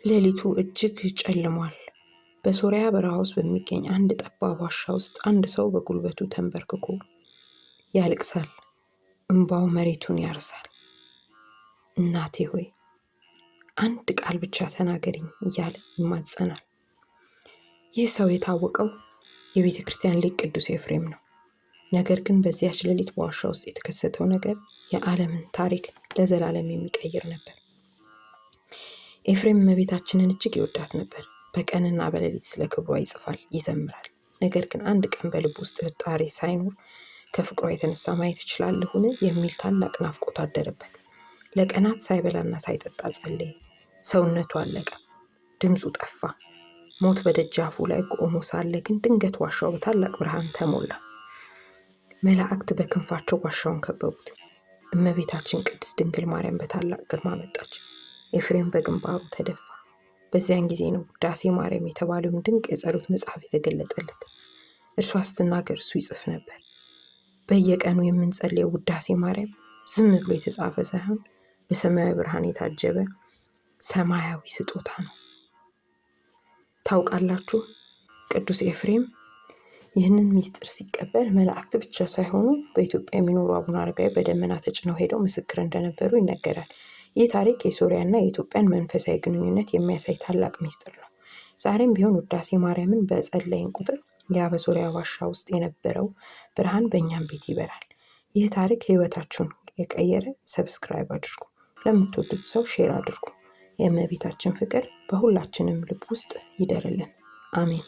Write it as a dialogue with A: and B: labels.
A: ሌሊቱ እጅግ ጨልሟል። በሶርያ በረሃ ውስጥ በሚገኝ አንድ ጠባብ ዋሻ ውስጥ አንድ ሰው በጉልበቱ ተንበርክኮ ያለቅሳል። እንባው መሬቱን ያርሳል። እናቴ ሆይ አንድ ቃል ብቻ ተናገሪኝ እያለ ይማጸናል። ይህ ሰው የታወቀው የቤተ ክርስቲያን ሊቅ ቅዱስ ኤፍሬም ነው። ነገር ግን በዚያች ሌሊት በዋሻ ውስጥ የተከሰተው ነገር የዓለምን ታሪክ ለዘላለም የሚቀይር ነበር። ኤፍሬም እመቤታችንን እጅግ ይወዳት ነበር። በቀንና በሌሊት ስለ ክብሯ ይጽፋል፣ ይዘምራል። ነገር ግን አንድ ቀን በልብ ውስጥ ጥርጣሬ ሳይኖር ከፍቅሯ የተነሳ ማየት እችላለሁን የሚል ታላቅ ናፍቆት አደረበት። ለቀናት ሳይበላና ሳይጠጣ ጸለየ። ሰውነቱ አለቀ፣ ድምፁ ጠፋ። ሞት በደጃፉ ላይ ቆሞ ሳለ ግን ድንገት ዋሻው በታላቅ ብርሃን ተሞላ። መላእክት በክንፋቸው ዋሻውን ከበቡት። እመቤታችን ቅድስት ድንግል ማርያም በታላቅ ግርማ መጣች። ኤፍሬም በግንባሩ ተደፋ። በዚያን ጊዜ ነው ውዳሴ ማርያም የተባለውን ድንቅ የጸሎት መጽሐፍ የተገለጠለት። እርሷ ስትናገር እሱ ይጽፍ ነበር። በየቀኑ የምንጸልየው ውዳሴ ማርያም ዝም ብሎ የተጻፈ ሳይሆን በሰማያዊ ብርሃን የታጀበ ሰማያዊ ስጦታ ነው። ታውቃላችሁ፣ ቅዱስ ኤፍሬም ይህንን ምስጢር ሲቀበል መላእክት ብቻ ሳይሆኑ በኢትዮጵያ የሚኖሩ አቡነ አረጋዊ በደመና ተጭነው ሄደው ምስክር እንደነበሩ ይነገራል። ይህ ታሪክ የሶርያና የኢትዮጵያን መንፈሳዊ ግንኙነት የሚያሳይ ታላቅ ምስጢር ነው። ዛሬም ቢሆን ውዳሴ ማርያምን በጸለይን ቁጥር ያ በሶርያ ዋሻ ውስጥ የነበረው ብርሃን በእኛም ቤት ይበራል። ይህ ታሪክ ህይወታችሁን የቀየረ ሰብስክራይብ አድርጉ፣ ለምትወዱት ሰው ሼር አድርጉ። የእመቤታችን ፍቅር በሁላችንም ልብ ውስጥ ይደርልን። አሜን።